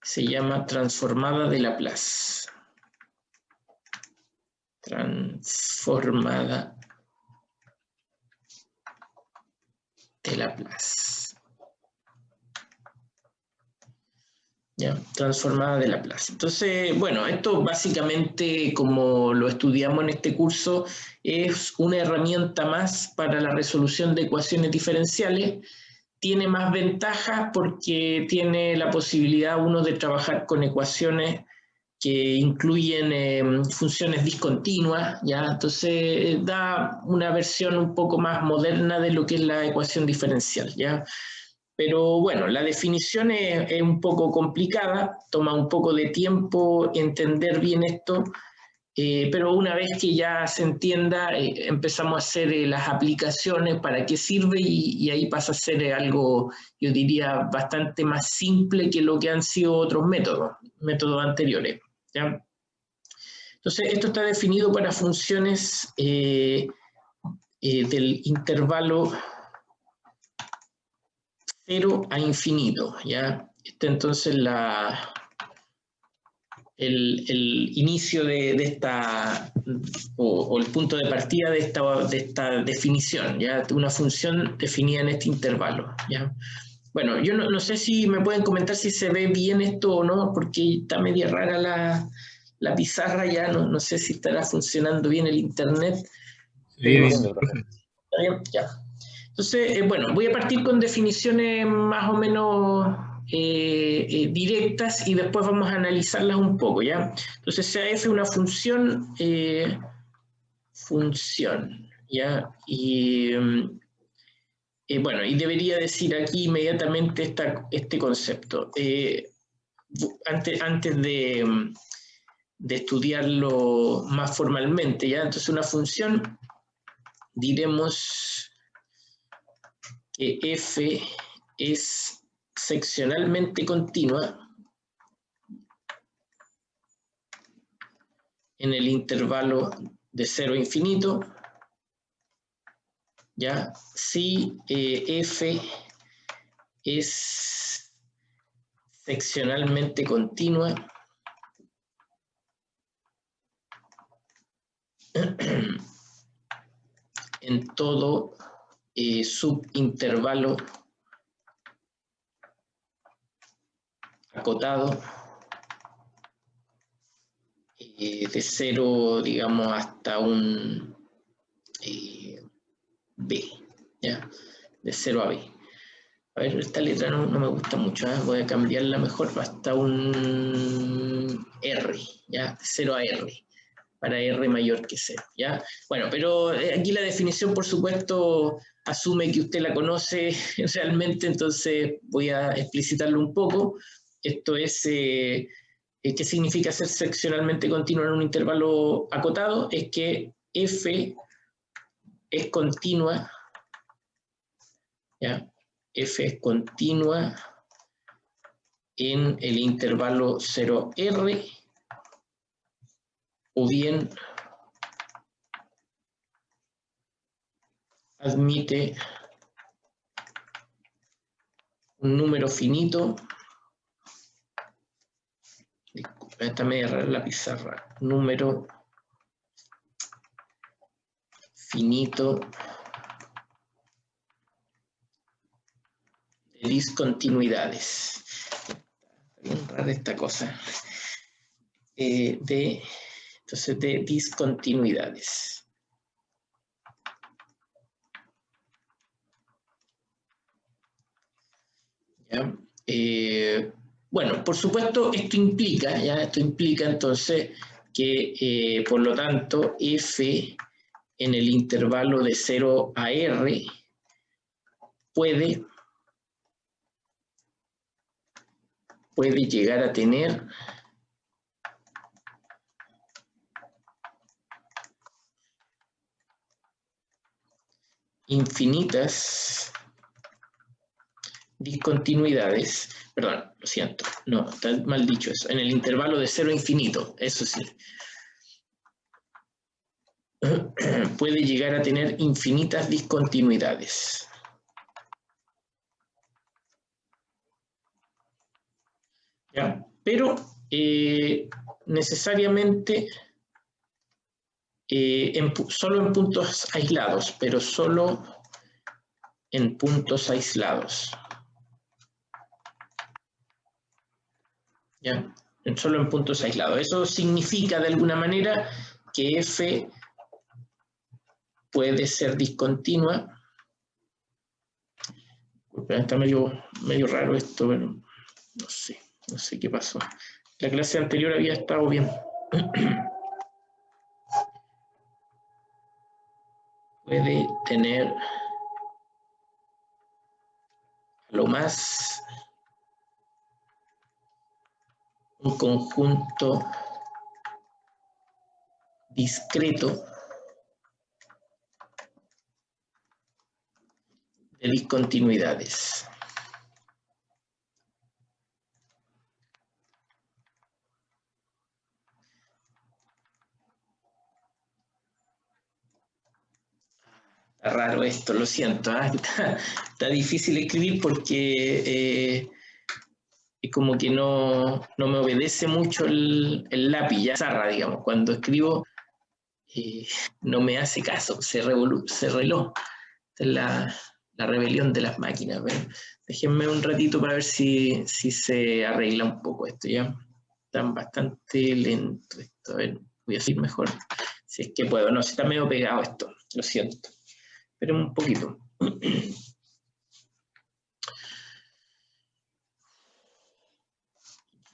se llama transformada de Laplace. Transformada de Laplace. ¿Ya? Transformada de Laplace. Entonces, bueno, esto básicamente, como lo estudiamos en este curso, es una herramienta más para la resolución de ecuaciones diferenciales. Tiene más ventajas porque tiene la posibilidad uno de trabajar con ecuaciones que incluyen funciones discontinuas, ¿ya? Entonces da una versión un poco más moderna de lo que es la ecuación diferencial, ¿ya? Pero bueno, la definición es un poco complicada, toma un poco de tiempo entender bien esto, pero una vez que ya se entienda, empezamos a hacer las aplicaciones, para qué sirve, y ahí pasa a ser algo, yo diría, bastante más simple que lo que han sido otros métodos anteriores, ¿ya? Entonces, esto está definido para funciones del intervalo 0 a infinito, ¿ya? Entonces el inicio de esta, o el punto de partida de esta definición, ¿ya? Una función definida en este intervalo, ¿ya? Bueno, yo no sé si me pueden comentar si se ve bien esto o no, porque está media rara la pizarra, ya no sé si estará funcionando bien el internet. Pero, bien, ¿está bien? Ya. Entonces, bueno, voy a partir con definiciones más o menos directas, y después vamos a analizarlas un poco, ¿ya? Entonces, sea f una función, ¿ya? Y bueno, y debería decir aquí inmediatamente este concepto. Antes de estudiarlo más formalmente, ¿ya? Entonces, una función, diremos que f es seccionalmente continua en el intervalo de 0 a infinito, ¿ya? Si f es seccionalmente continua en todo subintervalo acotado de 0, digamos, hasta un b, ¿ya? De 0 a b. A ver, esta letra no me gusta mucho, ¿eh? Voy a cambiarla mejor hasta un R, ¿ya? De 0 a R, para R mayor que 0, ¿ya? Bueno, pero aquí la definición, por supuesto, asume que usted la conoce realmente, entonces voy a explicitarlo un poco. Esto es, ¿qué significa ser seccionalmente continuo en un intervalo acotado? Es que f es continua, ¿ya? F es continua en el intervalo 0R, o bien admite un número finito. Disculpa, está medio rara la pizarra. Número finito de discontinuidades. Está bien rara esta cosa. Entonces, de discontinuidades. ¿Ya? Bueno, por supuesto, esto implica entonces que, por lo tanto, f en el intervalo de 0 a r puede llegar a tener infinitas discontinuidades, perdón, lo siento, no, está mal dicho eso, en el intervalo de 0 a infinito, eso sí. Puede llegar a tener infinitas discontinuidades. ¿Ya? pero necesariamente solo en puntos aislados, pero solo en puntos aislados. ¿Ya? Solo en puntos aislados. Eso significa de alguna manera que F puede ser discontinua. Está medio raro esto, pero no sé qué pasó. La clase anterior había estado bien. Puede tener a lo más un conjunto discreto de discontinuidades. Está raro esto, lo siento, ¿eh? Está difícil escribir porque como que no me obedece mucho el lápiz, ya zarra, digamos. Cuando escribo no me hace caso, se reló. Esta es la rebelión de las máquinas. ¿Ven? Déjenme un ratito para ver si se arregla un poco esto, ¿ya? Están bastante lento esto. A ver, voy a seguir mejor. Si es que puedo. No, si está medio pegado esto, lo siento. Esperen un poquito.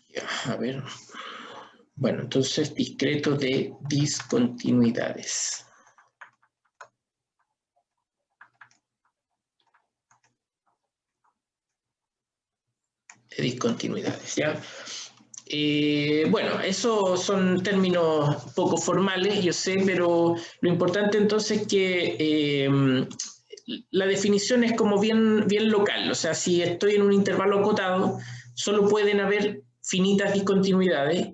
Ya, a ver. Bueno, entonces discreto de discontinuidades. De discontinuidades, ¿ya? Bueno, esos son términos poco formales, yo sé, pero lo importante entonces es que la definición es como bien local, o sea, si estoy en un intervalo acotado, solo pueden haber finitas discontinuidades,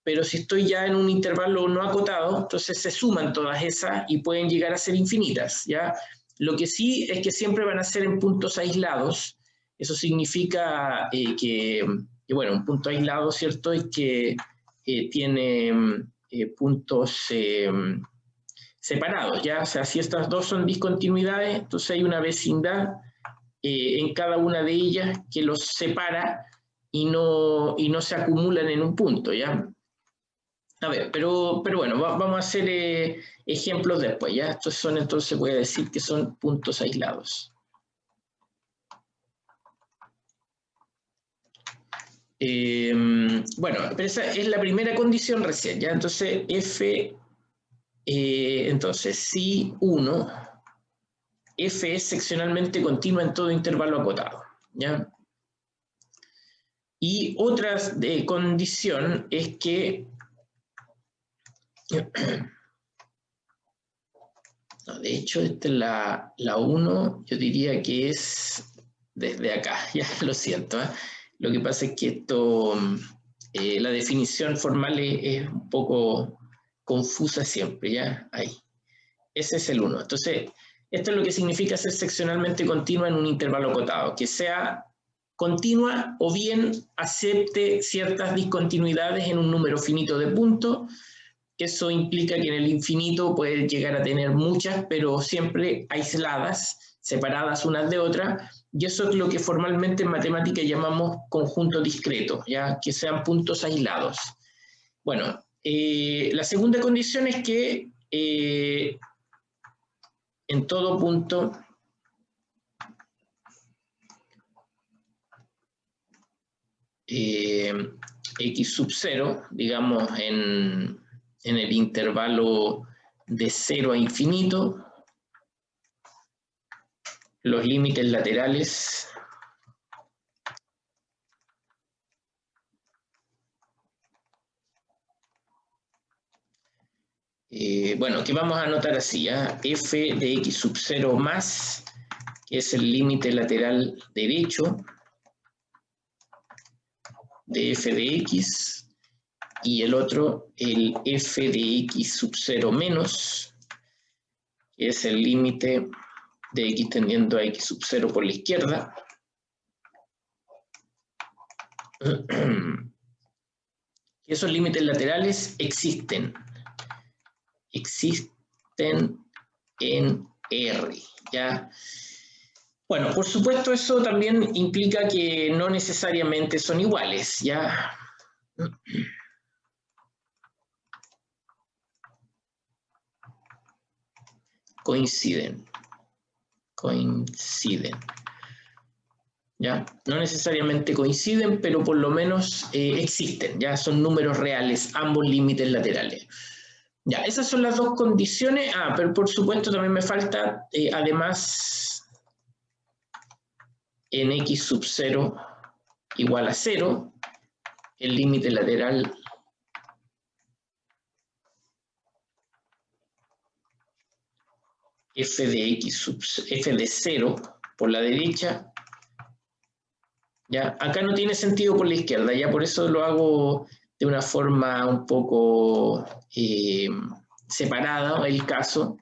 pero si estoy ya en un intervalo no acotado, entonces se suman todas esas y pueden llegar a ser infinitas, ¿ya? Lo que sí es que siempre van a ser en puntos aislados. Eso significa que, bueno, un punto aislado, ¿cierto?, es que tiene puntos separados, ¿ya? O sea, si estas dos son discontinuidades, entonces hay una vecindad en cada una de ellas que los separa y no se acumulan en un punto, ¿ya? A ver, pero bueno, vamos a hacer ejemplos después, ¿ya? Estos son, entonces voy a decir que son puntos aislados. Bueno, pero esa es la primera condición recién, ¿ya? Entonces, F, entonces, si 1, F es seccionalmente continua en todo intervalo acotado, ¿ya? Y otra condición es que no, de hecho, esta es la 1, yo diría que es desde acá, ya lo siento. Lo que pasa es que esto, la definición formal es un poco confusa siempre, ya, ahí. Ese es el 1. Entonces, esto es lo que significa ser seccionalmente continua en un intervalo acotado, que sea continua o bien acepte ciertas discontinuidades en un número finito de puntos. Eso implica que en el infinito puede llegar a tener muchas, pero siempre aisladas, separadas unas de otras, y eso es lo que formalmente en matemática llamamos conjunto discreto, ya que sean puntos aislados. Bueno, la segunda condición es que en todo punto x sub 0, digamos en el intervalo de 0 a infinito, los límites laterales bueno, que vamos a anotar así, ¿ya? F de x sub 0 más, que es el límite lateral derecho de f de x, y el otro, el f de x sub 0 menos, que es el límite de x tendiendo a x sub 0 por la izquierda. Esos límites laterales existen en R, ¿ya? Bueno, por supuesto eso también implica que no necesariamente son iguales, ¿ya? Coinciden. ¿Ya? No necesariamente coinciden, pero por lo menos existen, ya son números reales, ambos límites laterales. Ya, esas son las dos condiciones. Pero por supuesto también me falta, además, en x sub 0 igual a 0, el límite lateral f de 0 por la derecha. ¿Ya? Acá no tiene sentido por la izquierda, ya por eso lo hago de una forma un poco separada el caso,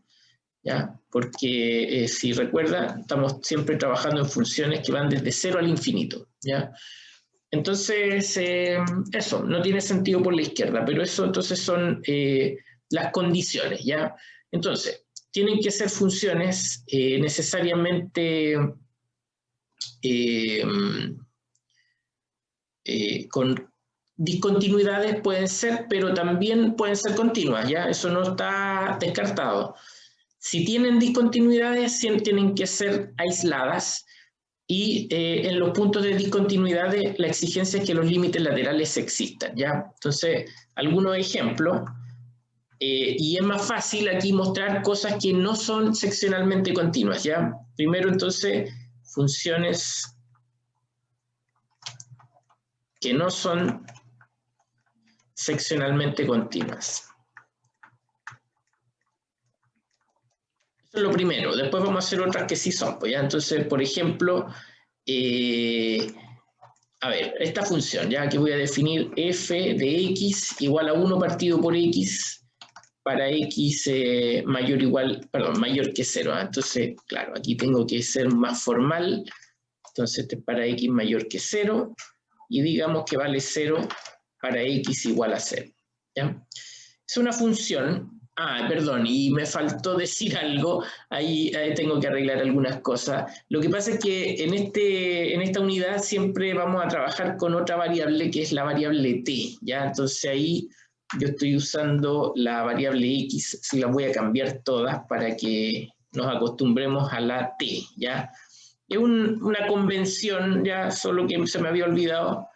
¿ya? Porque si recuerda, estamos siempre trabajando en funciones que van desde 0 al infinito, ¿ya? Entonces, eso, no tiene sentido por la izquierda, pero eso entonces son las condiciones, ¿ya? Entonces, tienen que ser funciones necesariamente con discontinuidades pueden ser, pero también pueden ser continuas, ¿ya? Eso no está descartado. Si tienen discontinuidades, tienen que ser aisladas y en los puntos de discontinuidades la exigencia es que los límites laterales existan, ¿ya? Entonces, algunos ejemplos, y es más fácil aquí mostrar cosas que no son seccionalmente continuas, ¿ya? Primero, entonces, funciones que no son seccionalmente continuas. Eso es lo primero. Después vamos a hacer otras que sí son. Pues, ¿ya? Entonces, por ejemplo, a ver, esta función, ya que voy a definir f de x igual a 1 partido por x para x mayor que 0. ¿eh? Entonces, claro, aquí tengo que ser más formal. Entonces, este es para x mayor que 0 y digamos que vale 0 para x igual a 0. ¿Ya? Es una función. Perdón, y me faltó decir algo, ahí tengo que arreglar algunas cosas. Lo que pasa es que en esta unidad siempre vamos a trabajar con otra variable que es la variable t, ¿ya? Entonces ahí yo estoy usando la variable x, si la voy a cambiar todas para que nos acostumbremos a la t, ¿ya? Es una convención, ya, solo que se me había olvidado.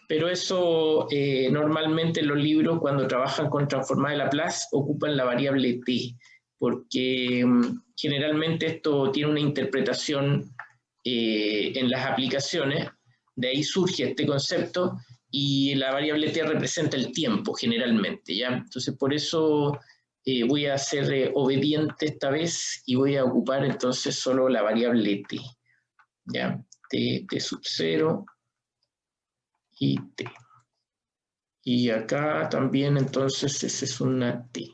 Pero eso normalmente en los libros cuando trabajan con transformada de Laplace ocupan la variable t, porque generalmente esto tiene una interpretación en las aplicaciones, de ahí surge este concepto, y la variable t representa el tiempo generalmente, ¿ya? Entonces por eso voy a ser obediente esta vez y voy a ocupar entonces solo la variable t, ¿ya? T sub 0 y t. Y acá también entonces esa es una t.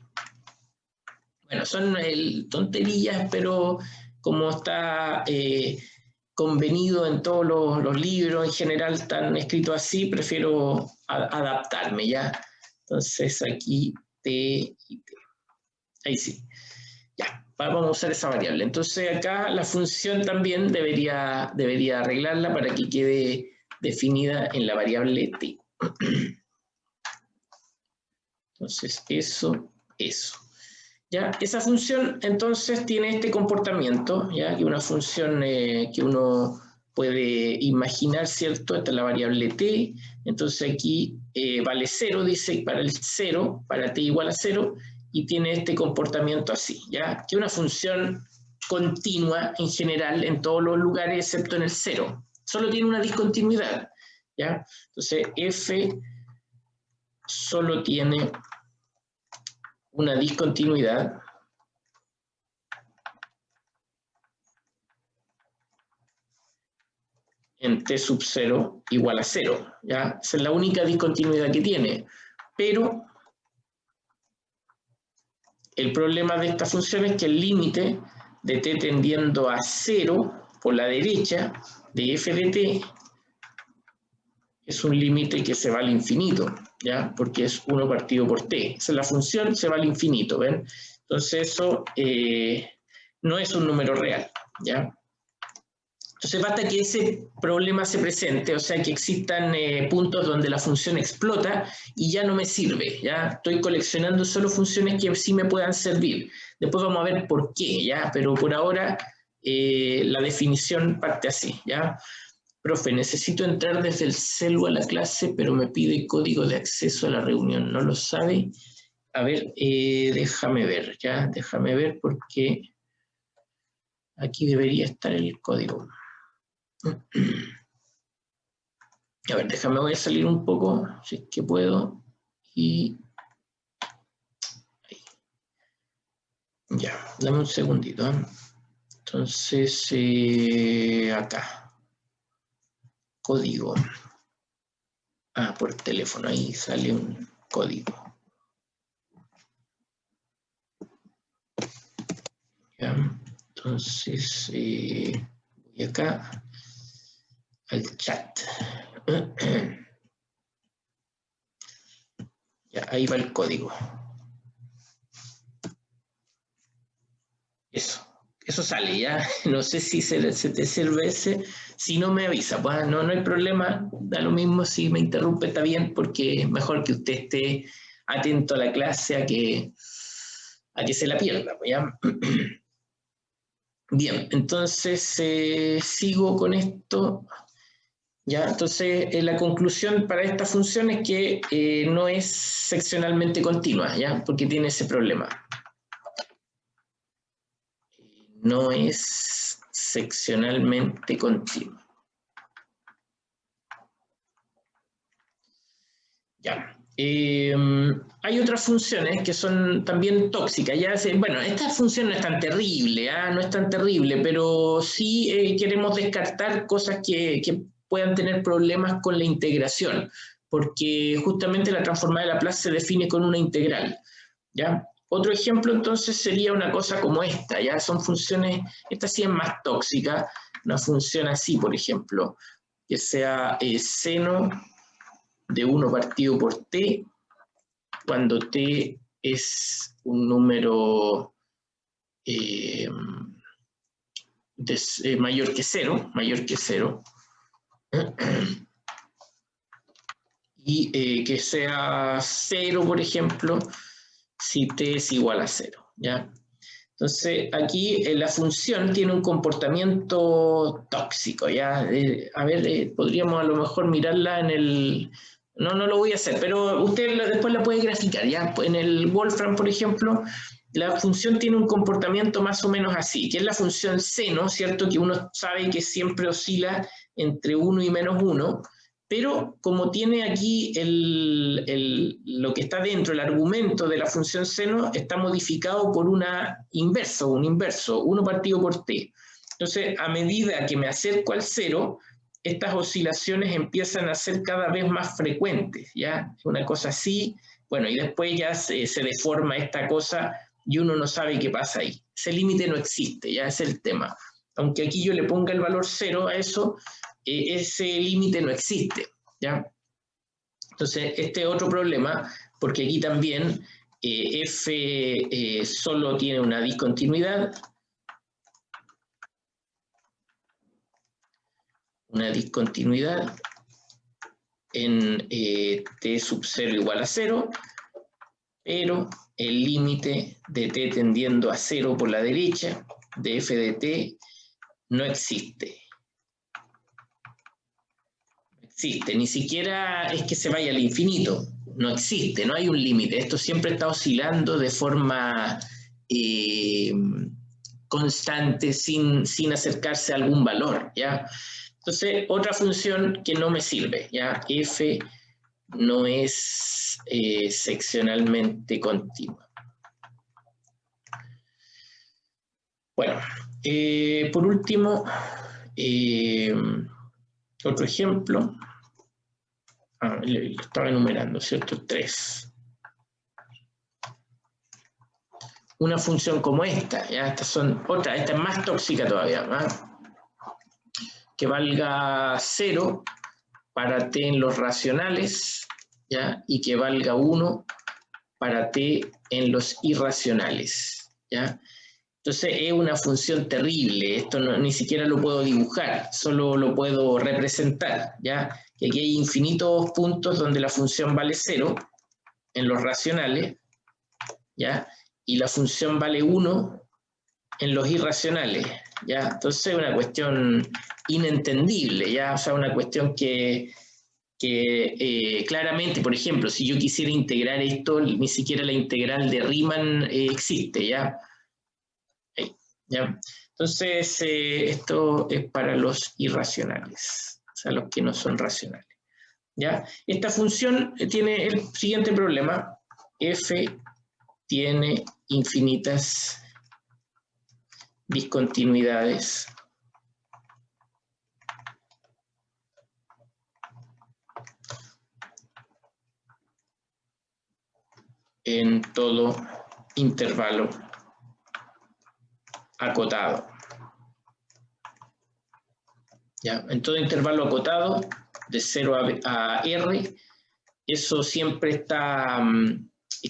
Bueno, son tonterías, pero como está convenido en todos los libros, en general están escritos así, prefiero adaptarme, ¿ya? Entonces aquí t y t. Ahí sí. Ya, vamos a usar esa variable. Entonces acá la función también debería arreglarla para que quede definida en la variable t. Entonces, eso. ¿Ya? Esa función, entonces, tiene este comportamiento, ¿ya? Que una función que uno puede imaginar, ¿cierto? Esta es la variable t, entonces aquí vale 0, dice para el 0, para t igual a 0, y tiene este comportamiento así, ¿ya? Que una función continua en general en todos los lugares excepto en el 0. Solo tiene una discontinuidad, ¿ya? Entonces, f solo tiene una discontinuidad en t sub 0 igual a 0, ¿ya? Esa es la única discontinuidad que tiene, pero el problema de esta función es que el límite de t tendiendo a 0 por la derecha de f de t es un límite que se va al infinito, ¿ya? Porque es 1 partido por t. Esa es la función, se va al infinito, ¿ven? Entonces eso no es un número real, ¿ya? Entonces basta que ese problema se presente, o sea que existan puntos donde la función explota y ya no me sirve, ¿ya? Estoy coleccionando solo funciones que sí me puedan servir. Después vamos a ver por qué, ¿ya? Pero por ahora la definición parte así, ¿ya? Profe, necesito entrar desde el celu a la clase, pero me pide código de acceso a la reunión, ¿no lo sabe? A ver, déjame ver, ¿ya? Déjame ver porque aquí debería estar el código. A ver, déjame, voy a salir un poco, si es que puedo, y ahí. Ya, dame un segundito. Entonces, acá, código. Ah, por teléfono, ahí sale un código. Ya, entonces, voy acá al chat. Ya, ahí va el código. Eso sale, ya. No sé si se te sirve ese. Si no me avisa, pues no hay problema. Da lo mismo si me interrumpe, está bien, porque es mejor que usted esté atento a la clase a que se la pierda, pues, ¿ya? Bien, entonces sigo con esto. Ya, entonces la conclusión para esta función es que no es seccionalmente continua, ¿ya? Porque tiene ese problema. No es seccionalmente continua. Ya. Hay otras funciones que son también tóxicas. Ya bueno, esta función no es tan terrible, ¿eh? No es tan terrible, pero sí queremos descartar cosas que puedan tener problemas con la integración, porque justamente la transformada de Laplace se define con una integral, ¿ya? Otro ejemplo entonces sería una cosa como esta, ¿ya? Son funciones, esta sí es más tóxica, una función así, por ejemplo, que sea seno de 1 partido por t, cuando t es un número mayor que 0, y que sea 0, por ejemplo, si t es igual a 0, ¿ya? Entonces, aquí la función tiene un comportamiento tóxico, ¿ya? A ver, podríamos a lo mejor mirarla en el... No lo voy a hacer, pero usted después la puede graficar, ¿ya? En el Wolfram, por ejemplo, la función tiene un comportamiento más o menos así, que es la función seno, ¿cierto? Que uno sabe que siempre oscila entre 1 y menos 1, pero como tiene aquí lo que está dentro, el argumento de la función seno, está modificado por un inverso, 1 partido por t. Entonces, a medida que me acerco al 0, estas oscilaciones empiezan a ser cada vez más frecuentes, ¿ya? Una cosa así, bueno, y después ya se deforma esta cosa y uno no sabe qué pasa ahí. Ese límite no existe, ya es el tema. Aunque aquí yo le ponga el valor 0 a eso, ese límite no existe, ¿ya? Entonces, este es otro problema, porque aquí también f solo tiene una discontinuidad, en t sub 0 igual a 0, pero el límite de t tendiendo a 0 por la derecha de f de t no existe. Ni siquiera es que se vaya al infinito, no existe, no hay un límite, esto siempre está oscilando de forma constante sin acercarse a algún valor, ¿ya? Entonces, otra función que no me sirve, ¿ya? F no es seccionalmente continua. Bueno, por último, otro ejemplo. Lo estaba enumerando, ¿cierto? 3. Una función como esta, ¿ya? Esta es más tóxica todavía, ¿no? Que valga 0 para t en los racionales ¿ya? Y que valga 1 para t en los irracionales, ¿ya? Entonces es una función terrible, esto no, ni siquiera lo puedo dibujar, solo lo puedo representar, ¿ya? Que aquí hay infinitos puntos donde la función vale 0 en los racionales, ¿ya? Y la función vale 1 en los irracionales, ¿ya? Entonces es una cuestión inentendible, ¿ya? O sea, una cuestión que claramente, por ejemplo, si yo quisiera integrar esto, ni siquiera la integral de Riemann existe, ¿ya? ¿Ya? Entonces, esto es para los irracionales, o sea, los que no son racionales, ¿ya? Esta función tiene el siguiente problema: f tiene infinitas discontinuidades en todo intervalo acotado. ¿Ya? En todo intervalo acotado, de 0 a R, eso siempre está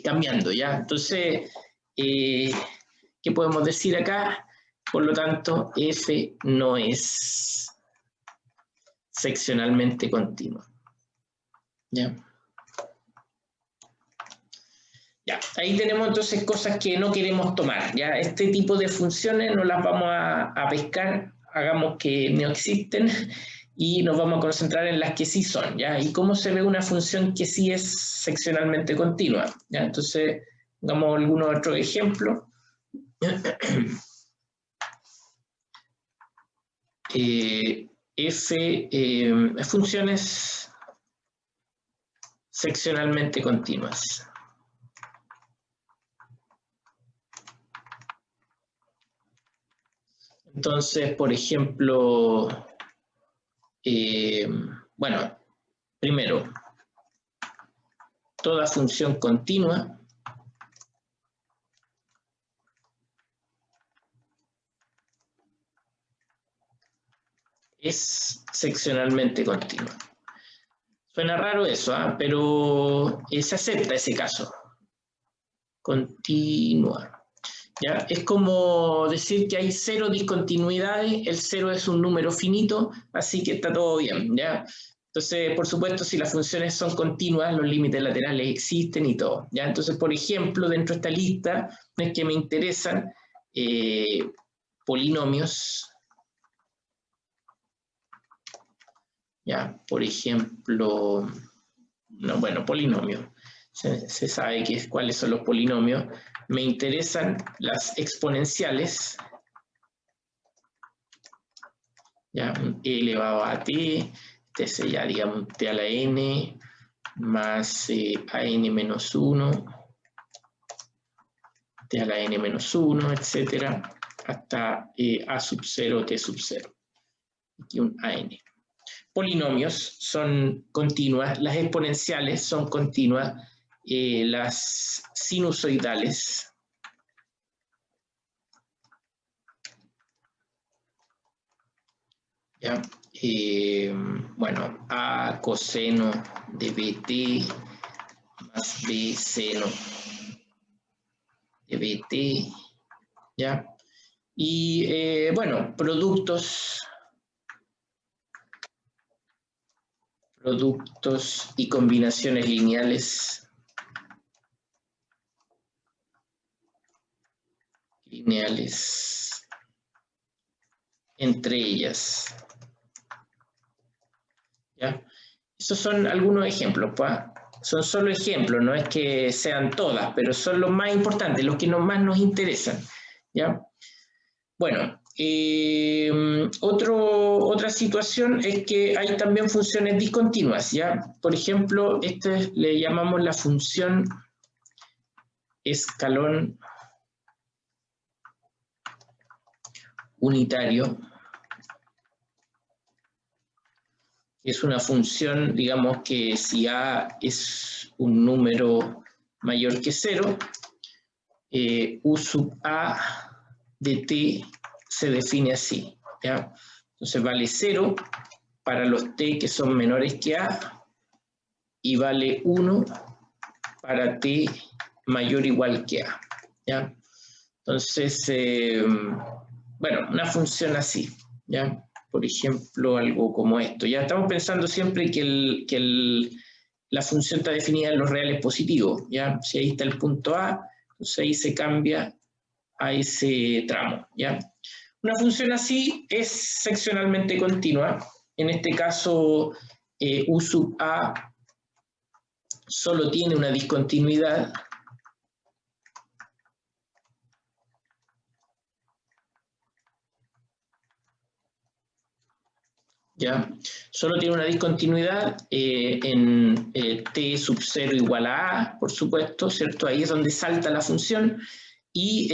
cambiando, ¿ya? Entonces, ¿qué podemos decir acá? Por lo tanto, f no es seccionalmente continua. ¿Ya? Ya, ahí tenemos entonces cosas que no queremos tomar, ¿ya? Este tipo de funciones no las vamos a pescar, hagamos que no existen y nos vamos a concentrar en las que sí son, ¿ya? Y cómo se ve una función que sí es seccionalmente continua, ¿ya? Entonces, pongamos algunos otros ejemplos. Funciones seccionalmente continuas. Entonces, por ejemplo, bueno, primero, toda función continua es seccionalmente continua. Suena raro eso, pero se acepta ese caso. Continua. ¿Ya? Es como decir que hay 0 discontinuidades, el 0 es un número finito, así que está todo bien, ¿ya? Entonces, por supuesto, si las funciones son continuas, los límites laterales existen y todo, ¿ya? Entonces, por ejemplo, dentro de esta lista es que me interesan polinomios, ¿ya? Por ejemplo, no, bueno, polinomios. Se sabe cuáles son los polinomios. Me interesan las exponenciales, ya, un e elevado a t, este sería, digamos, t a la n, más a n menos 1, t a la n menos 1, etcétera, hasta a sub 0, t sub 0. Aquí un a n. Polinomios son continuas, las exponenciales son continuas, las sinusoidales, ¿ya? Bueno, a coseno de bt más b seno de bt, ¿ya? Y bueno, productos y combinaciones lineales entre ellas, ¿ya? Esos son algunos ejemplos, ¿pues? Son solo ejemplos, no es que sean todas, pero son los más importantes, los que más nos interesan, ¿ya? Bueno, otra situación es que hay también funciones discontinuas, ¿ya? Por ejemplo, le llamamos la función escalón unitario. Es una función, digamos que si a es un número mayor que 0, u sub a de t se define así, ¿ya? Entonces vale 0 para los t que son menores que a y vale 1 para t mayor o igual que a, ¿ya? Entonces, bueno, una función así, ¿ya? Por ejemplo, algo como esto. Ya estamos pensando siempre que la función está definida en los reales positivos, ¿ya? Si ahí está el punto A, entonces ahí se cambia a ese tramo, ¿ya? Una función así es seccionalmente continua. En este caso, U sub A solo tiene una discontinuidad. ¿Ya? Solo tiene una discontinuidad en t sub 0 igual a a, por supuesto, ¿cierto? Ahí es donde salta la función. Y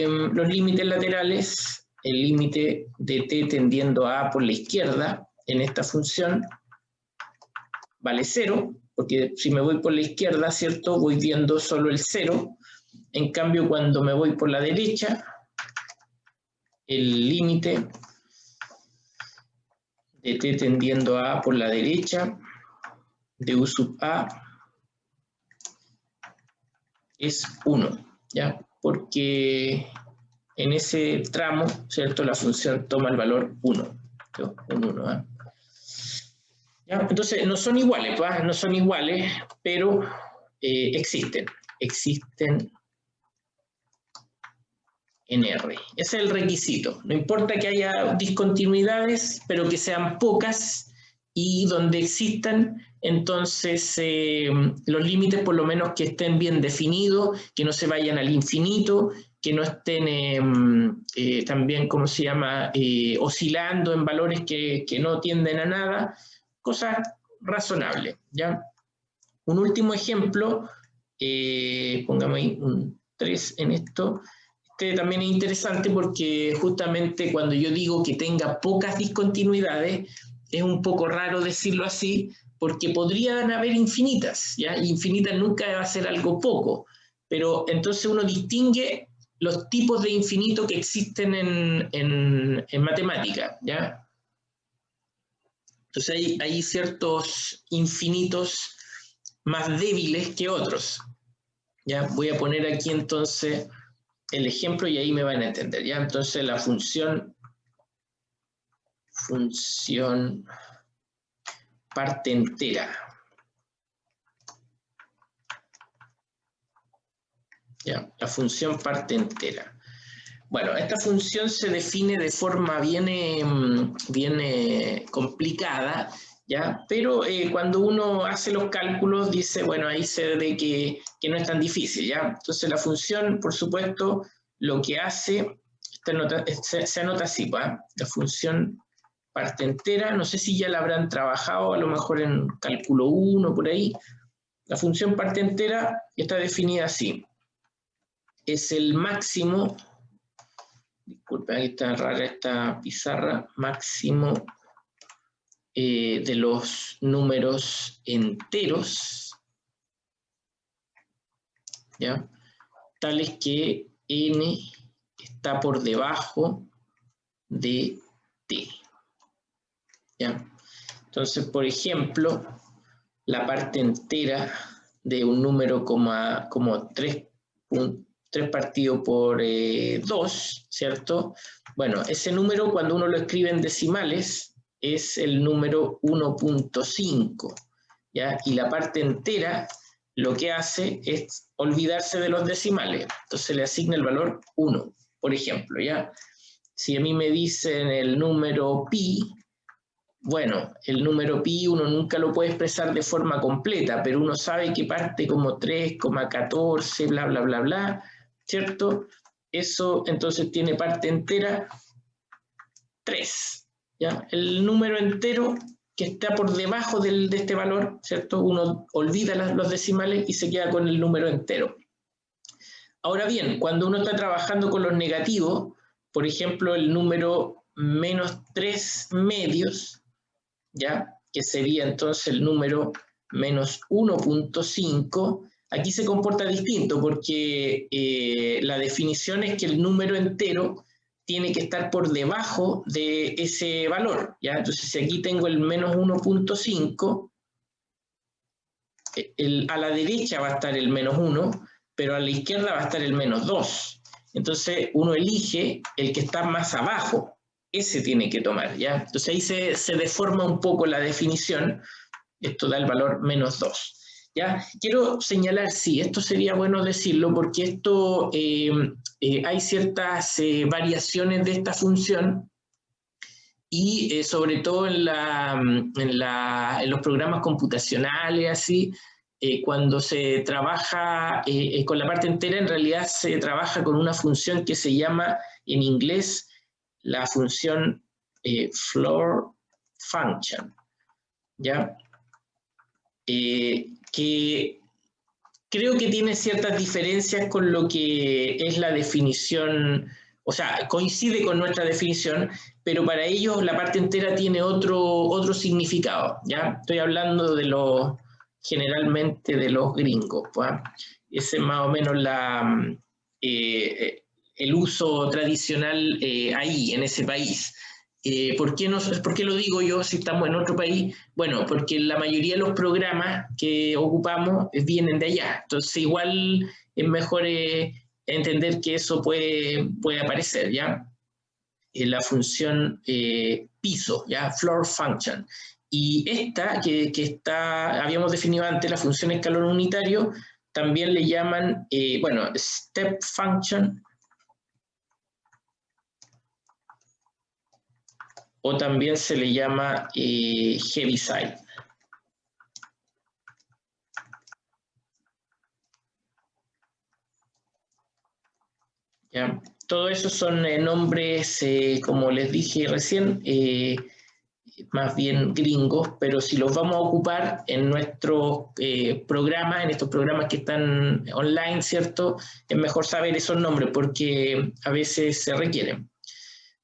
los límites laterales, el límite de t tendiendo a a por la izquierda en esta función vale 0, porque si me voy por la izquierda, ¿cierto? Voy viendo solo el 0. En cambio, cuando me voy por la derecha, el límite de t tendiendo a a por la derecha de U sub A es 1, ¿ya? Porque en ese tramo, ¿cierto? La función toma el valor 1. Un 1, ¿eh? ¿Ya? Entonces, no son iguales, ¿va? No son iguales, pero existen. Existen en R. Ese es el requisito. No importa que haya discontinuidades, pero que sean pocas y donde existan, entonces los límites por lo menos que estén bien definidos, que no se vayan al infinito, que no estén también, ¿cómo se llama?, oscilando en valores que no tienden a nada, cosas razonables, ¿ya? Un último ejemplo, pongamos ahí un 3 en esto. Este también es interesante porque justamente cuando yo digo que tenga pocas discontinuidades, es un poco raro decirlo así, porque podrían haber infinitas, ¿ya? Infinitas nunca va a ser algo poco, pero entonces uno distingue los tipos de infinito que existen en matemática, ¿ya? Entonces hay ciertos infinitos más débiles que otros, ¿ya? Voy a poner aquí entonces el ejemplo y ahí me van a entender, ¿ya? Entonces la función parte entera, ¿ya? La función parte entera. Bueno, esta función se define de forma bien complicada, ¿ya? Pero cuando uno hace los cálculos dice, bueno, ahí se ve que no es tan difícil, ¿ya? Entonces la función, por supuesto, lo que hace, se anota así, ¿va? La función parte entera, no sé si ya la habrán trabajado, a lo mejor en cálculo 1, por ahí. La función parte entera está definida así. Es el máximo, disculpen, aquí está rara esta pizarra, máximo de los números enteros, ¿ya? Tales que n está por debajo de t, ¿ya? Entonces, por ejemplo, la parte entera de un número como 3 partido por 2, ¿cierto? Bueno, ese número cuando uno lo escribe en decimales es el número 1.5, ¿ya? Y la parte entera lo que hace es olvidarse de los decimales, entonces le asigna el valor 1, por ejemplo, ¿ya? Si a mí me dicen el número pi, bueno, el número pi uno nunca lo puede expresar de forma completa, pero uno sabe que parte como 3,14, bla, bla, bla, bla, ¿cierto? Eso entonces tiene parte entera 3, ¿ya? El número entero que está por debajo de este valor, ¿cierto? Uno olvida los decimales y se queda con el número entero. Ahora bien, cuando uno está trabajando con los negativos, por ejemplo, el número menos 3 medios, ¿ya? Que sería entonces el número menos 1.5, aquí se comporta distinto porque la definición es que el número entero tiene que estar por debajo de ese valor, ¿ya? Entonces si aquí tengo el menos 1.5, a la derecha va a estar el -1, pero a la izquierda va a estar el -2. Entonces uno elige el que está más abajo, ese tiene que tomar, ¿ya? Entonces ahí se deforma un poco la definición, esto da el valor -2. ¿Ya? Quiero señalar, sí, esto sería bueno decirlo porque esto, hay ciertas variaciones de esta función y sobre todo en los programas computacionales, así, cuando se trabaja con la parte entera, en realidad se trabaja con una función que se llama en inglés la función floor function, ¿ya? Que creo que tiene ciertas diferencias con lo que es la definición, o sea, coincide con nuestra definición, pero para ellos la parte entera tiene otro significado, ¿ya? Estoy hablando generalmente de los gringos, ¿pues? Ese es más o menos el uso tradicional ahí, en ese país. ¿Por qué lo digo yo si estamos en otro país? Bueno, porque la mayoría de los programas que ocupamos vienen de allá. Entonces igual es mejor entender que eso puede aparecer, ¿ya? La función piso, ¿ya? Floor function. Y esta que habíamos definido antes, la función escalón unitario, también le llaman, bueno, step function, o también se le llama Heaviside. ¿Ya? Todo eso son nombres, como les dije recién, más bien gringos, pero si los vamos a ocupar en nuestros programas, en estos programas que están online, ¿cierto? Es mejor saber esos nombres porque a veces se requieren.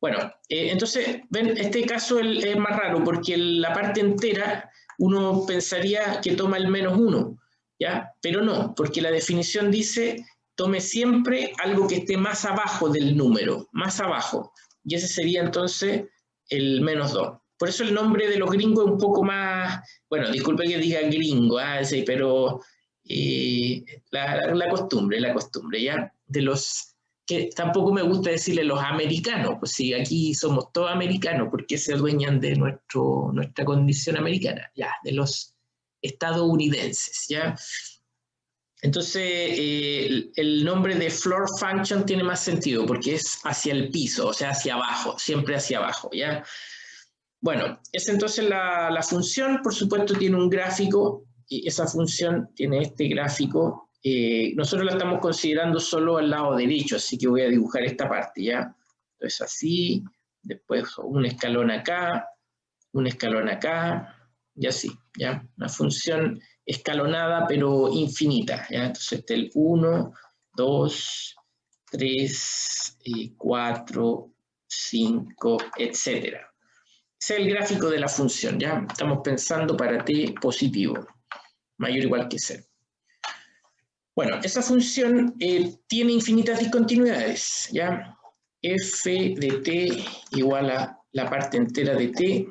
Bueno, entonces, ven, este caso es más raro porque la parte entera uno pensaría que toma el -1, ¿ya? Pero no, porque la definición dice tome siempre algo que esté más abajo del número, más abajo, y ese sería entonces el -2. Por eso el nombre de los gringos es un poco más, bueno, disculpe que diga gringo, sí, pero la costumbre, ¿ya? De los que tampoco me gusta decirle los americanos, pues si aquí somos todos americanos, ¿por qué se adueñan de nuestra condición americana? Ya, de los estadounidenses, ¿ya? Entonces, el nombre de floor function tiene más sentido porque es hacia el piso, o sea, hacia abajo, siempre hacia abajo, ¿ya? Bueno, es entonces la función, por supuesto, tiene un gráfico y esa función tiene este gráfico. Nosotros la estamos considerando solo al lado derecho, así que voy a dibujar esta parte, ¿ya? Entonces así, después un escalón acá, y así, ¿ya? Una función escalonada, pero infinita, ¿ya? Entonces este es el 1, 2, 3, 4, 5, etcétera. Ese es el gráfico de la función, ¿ya? Estamos pensando para t positivo, mayor o igual que 0. Bueno, esa función tiene infinitas discontinuidades, ¿ya? F de t igual a la parte entera de t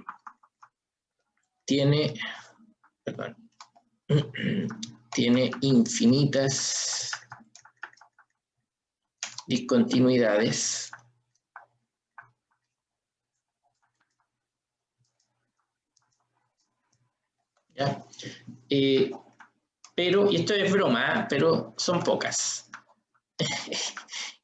tiene, perdón, tiene infinitas discontinuidades. ¿Ya? Pero, y esto es broma, pero son pocas.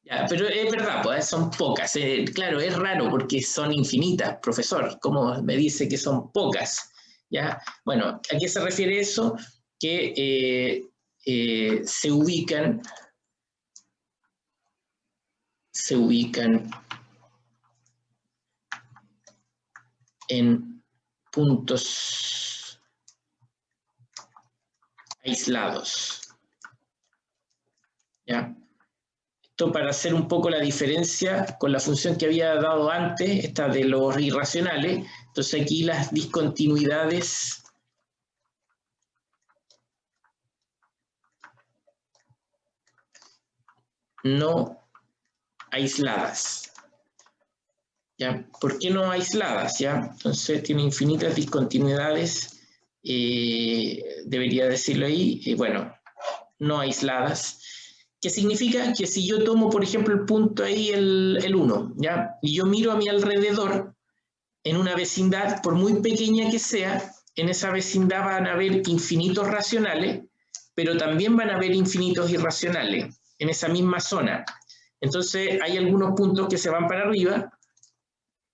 Ya, pero es verdad, pues, son pocas. Claro, es raro porque son infinitas, profesor. ¿Cómo me dice que son pocas? ¿Ya? Bueno, ¿a qué se refiere eso? Que se ubican en puntos aislados. ¿Ya? Esto para hacer un poco la diferencia con la función que había dado antes, esta de los irracionales. Entonces aquí las discontinuidades no aisladas. ¿Ya? ¿Por qué no aisladas? ¿Ya? Entonces tiene infinitas discontinuidades debería decirlo ahí, bueno, no aisladas, que significa que si yo tomo, por ejemplo, el punto ahí, el 1, ¿ya? Y yo miro a mi alrededor, en una vecindad, por muy pequeña que sea, en esa vecindad van a haber infinitos racionales, pero también van a haber infinitos irracionales en esa misma zona. Entonces hay algunos puntos que se van para arriba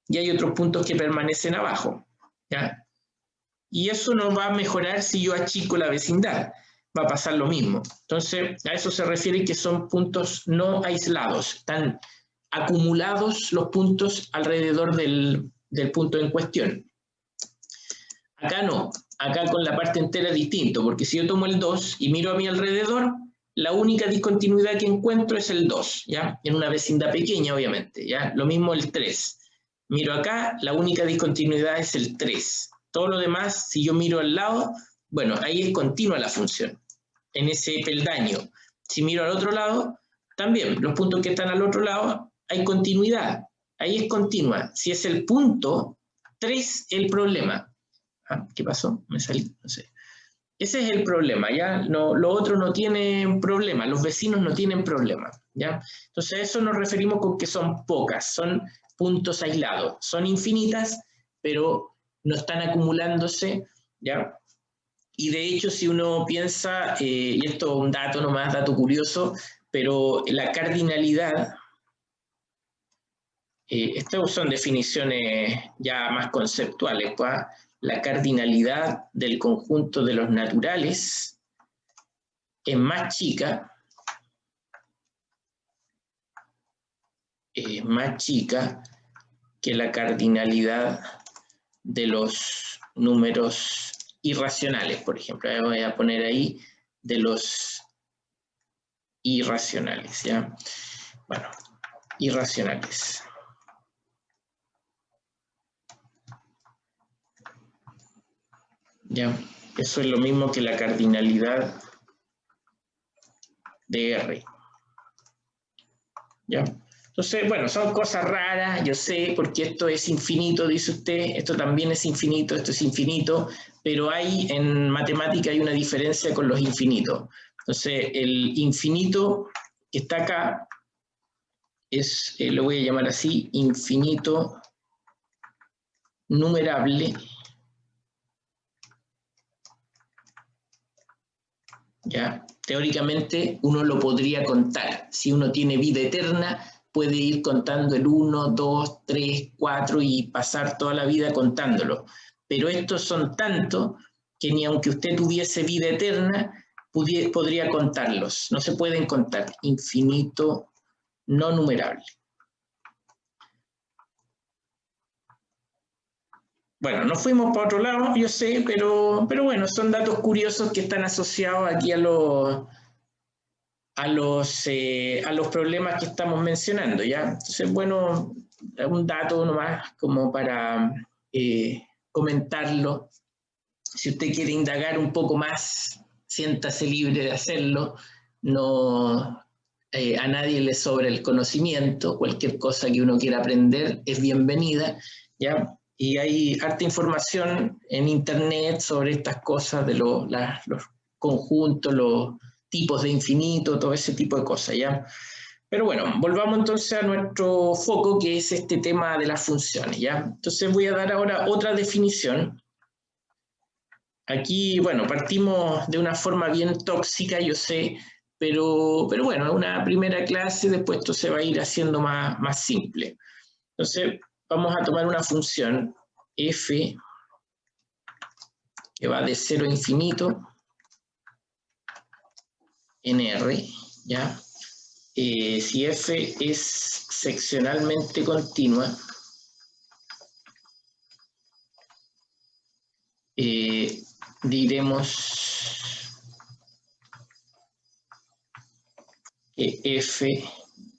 y hay otros puntos que permanecen abajo, ¿ya? Y eso no va a mejorar si yo achico la vecindad, va a pasar lo mismo. Entonces, a eso se refiere que son puntos no aislados, están acumulados los puntos alrededor del punto en cuestión. Acá no, acá con la parte entera es distinto, porque si yo tomo el 2 y miro a mi alrededor, la única discontinuidad que encuentro es el 2, ¿ya? En una vecindad pequeña, obviamente, ¿ya? Lo mismo el 3. Miro acá, la única discontinuidad es el 3. Todo lo demás, si yo miro al lado, bueno, ahí es continua la función, en ese peldaño. Si miro al otro lado, también, los puntos que están al otro lado, hay continuidad. Ahí es continua. Si es el punto 3, el problema. Ah, ¿qué pasó? Me salí, no sé. Ese es el problema, ¿ya? No, lo otro no tiene problema, los vecinos no tienen problema, ¿ya? Entonces a eso nos referimos con que son pocas, son puntos aislados, son infinitas, pero no están acumulándose, ¿ya? Y de hecho, si uno piensa, y esto es un dato nomás, dato curioso, pero la cardinalidad, estas son definiciones ya más conceptuales, ¿pues? La cardinalidad del conjunto de los naturales es más chica que la cardinalidad de los números irracionales, por ejemplo. Voy a poner ahí de los irracionales, ¿ya? Bueno, irracionales. ¿Ya? Eso es lo mismo que la cardinalidad de R. ¿Ya? Entonces, bueno, son cosas raras, yo sé, porque esto es infinito, dice usted, esto también es infinito, esto es infinito, pero hay en matemática hay una diferencia con los infinitos. Entonces, el infinito que está acá es, lo voy a llamar así, infinito numerable, ¿ya? Teóricamente uno lo podría contar. Si uno tiene vida eterna, puede ir contando el 1, 2, 3, 4 y pasar toda la vida contándolo. Pero estos son tantos que ni aunque usted tuviese vida eterna, podría contarlos. No se pueden contar. Infinito no numerable. Bueno, nos fuimos para otro lado, yo sé, pero bueno, son datos curiosos que están asociados aquí a los problemas que estamos mencionando, ¿ya? Entonces, bueno, un dato nomás como para comentarlo. Si usted quiere indagar un poco más, siéntase libre de hacerlo. No, a nadie le sobra el conocimiento. Cualquier cosa que uno quiera aprender es bienvenida, ¿ya? Y hay harta información en internet sobre estas cosas de los conjuntos, los tipos de infinito, todo ese tipo de cosas, ¿ya? Pero bueno, volvamos entonces a nuestro foco, que es este tema de las funciones, ¿ya? Entonces voy a dar ahora otra definición. Aquí, bueno, partimos de una forma bien tóxica, yo sé, pero bueno, una primera clase, después esto se va a ir haciendo más simple. Entonces, vamos a tomar una función f que va de 0 a infinito en R, ¿ya? Si f es seccionalmente continua, diremos que f,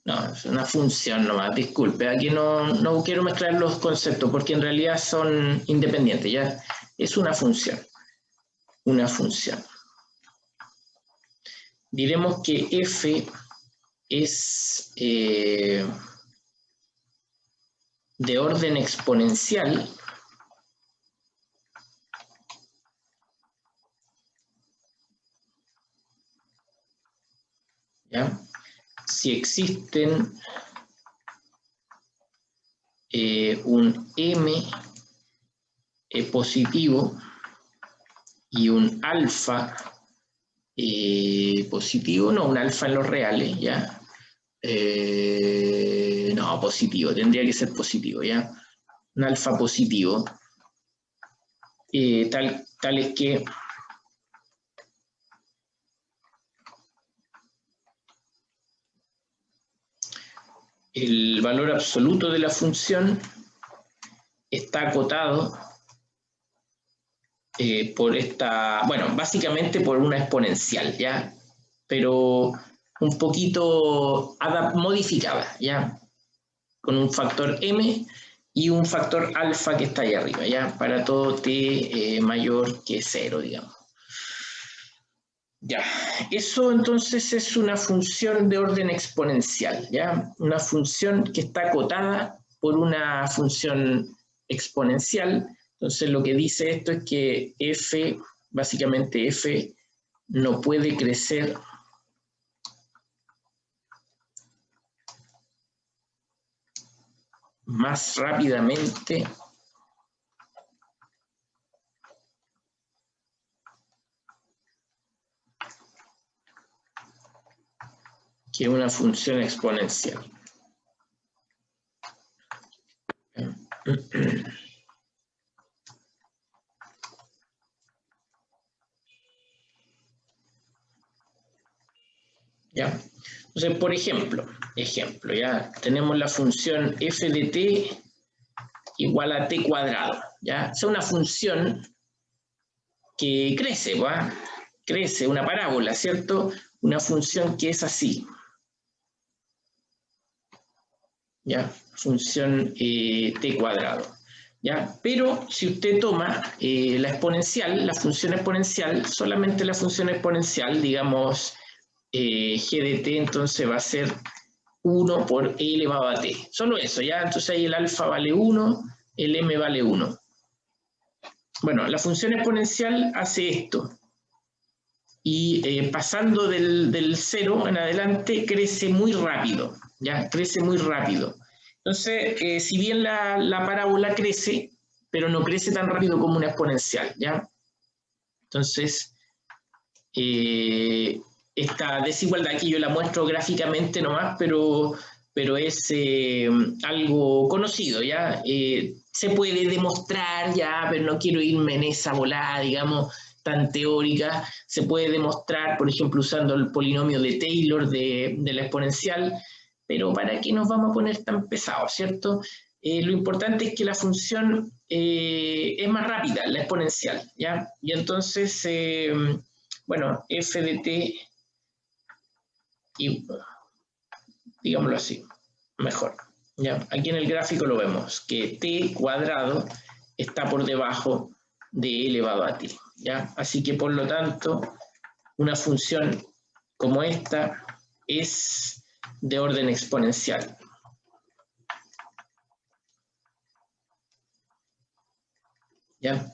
no, es una función nomás, disculpe, aquí no quiero mezclar los conceptos porque en realidad son independientes, ¿ya? Es una función, Diremos que f es de orden exponencial si existen un m positivo y un alfa positivo, no, un alfa en los reales, ¿ya? No, positivo, tendría que ser positivo, ¿ya? Un alfa positivo, tal es que el valor absoluto de la función está acotado por esta, bueno, básicamente por una exponencial, ¿ya? Pero un poquito modificada, ¿ya? Con un factor m y un factor alfa que está ahí arriba, ¿ya? Para todo t mayor que 0, digamos. Ya, eso entonces es una función de orden exponencial, ¿ya? Una función que está acotada por una función exponencial. Entonces lo que dice esto es que f, básicamente f, no puede crecer más rápidamente que una función exponencial. ¿Ya? Entonces, por ejemplo, ¿ya? Tenemos la función f de t igual a t cuadrado, ¿ya? Es una función que crece, ¿va? Crece, una parábola, ¿cierto? Una función que es así, ¿ya? Función t cuadrado, ¿ya? Pero si usted toma la exponencial, la función exponencial, solamente la función exponencial, digamos, g de t, entonces va a ser 1 por e elevado a t. Solo eso, ¿ya? Entonces ahí el alfa vale 1, el m vale 1. Bueno, la función exponencial hace esto. Y pasando del 0 en adelante crece muy rápido, ¿ya? Crece muy rápido. Entonces, si bien la parábola crece, pero no crece tan rápido como una exponencial, ¿ya? Entonces, esta desigualdad aquí yo la muestro gráficamente nomás, pero es algo conocido, ¿ya? Se puede demostrar, ya, pero no quiero irme en esa volada, digamos, tan teórica. Se puede demostrar, por ejemplo, usando el polinomio de Taylor de la exponencial, pero ¿para qué nos vamos a poner tan pesados, cierto? Lo importante es que la función es más rápida, la exponencial, ¿ya? Y entonces, bueno, f de t, y, digámoslo así, mejor. ¿Ya? Aquí en el gráfico lo vemos, que t cuadrado está por debajo de e elevado a t, ¿ya? Así que por lo tanto, una función como esta es de orden exponencial. ¿Ya?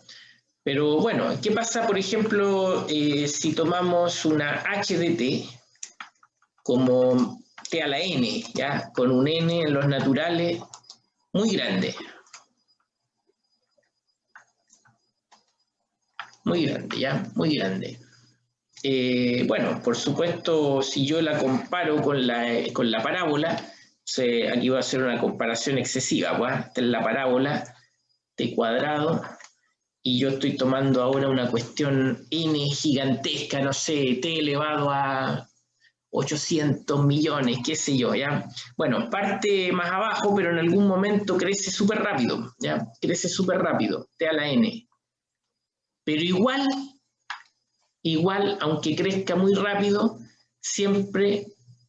Pero bueno, ¿qué pasa, por ejemplo, si tomamos una h de t como t a la n, ¿ya? Con un n en los naturales muy grande. Muy grande, ¿ya? Muy grande. Bueno, por supuesto, si yo la comparo con la parábola, aquí voy a hacer una comparación excesiva, ¿va? Esta es la parábola t cuadrado, y yo estoy tomando ahora una cuestión n gigantesca, no sé, t elevado a 800 millones, qué sé yo, ¿ya? Bueno, parte más abajo, pero en algún momento crece súper rápido, ¿ya? Crece súper rápido, t a la n. Pero igual, aunque crezca muy rápido, siempre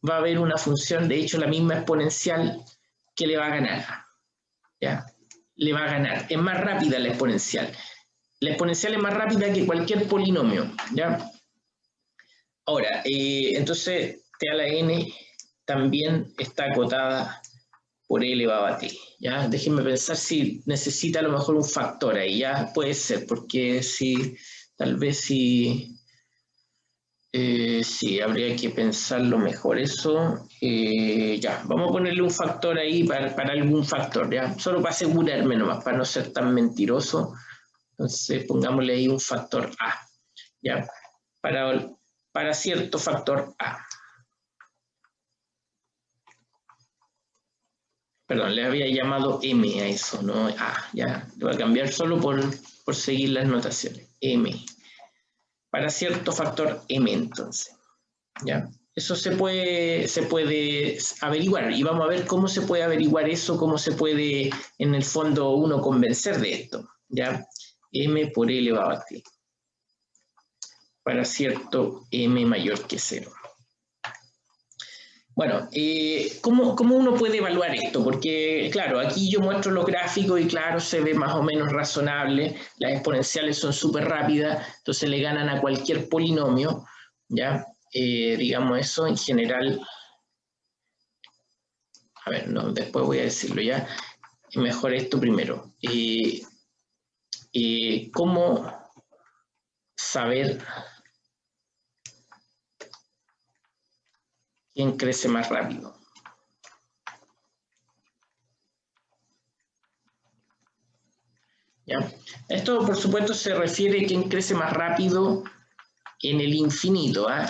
va a haber una función, de hecho la misma exponencial, que le va a ganar, ¿ya? Le va a ganar, es más rápida la exponencial. La exponencial es más rápida que cualquier polinomio, ¿ya? Ahora, entonces t a la n también está acotada por e elevado a t, ¿ya? Déjenme pensar si necesita a lo mejor un factor ahí, ya puede ser, porque si tal vez si Sí, habría que pensarlo mejor eso. Ya, vamos a ponerle un factor ahí para algún factor, ¿ya? Solo para asegurarme nomás, para no ser tan mentiroso. Entonces pongámosle ahí un factor A, ¿ya? Para cierto factor A. Perdón, le había llamado M a eso, no A, ya. Lo voy a cambiar solo por seguir las notaciones. M. Para cierto factor M, entonces, ¿ya? Eso se puede averiguar y vamos a ver cómo se puede averiguar eso, cómo se puede en el fondo uno convencer de esto, ¿ya? M por E elevado a T para cierto M mayor que 0. Bueno, ¿cómo uno puede evaluar esto? Porque, claro, aquí yo muestro los gráficos y, claro, se ve más o menos razonable. Las exponenciales son súper rápidas, entonces le ganan a cualquier polinomio, ¿ya? Digamos eso, en general. A ver, no, después voy a decirlo ya. Mejor esto primero. ¿Cómo saber quién crece más rápido? ¿Ya? Esto, por supuesto, se refiere a quién crece más rápido en el infinito, ¿eh?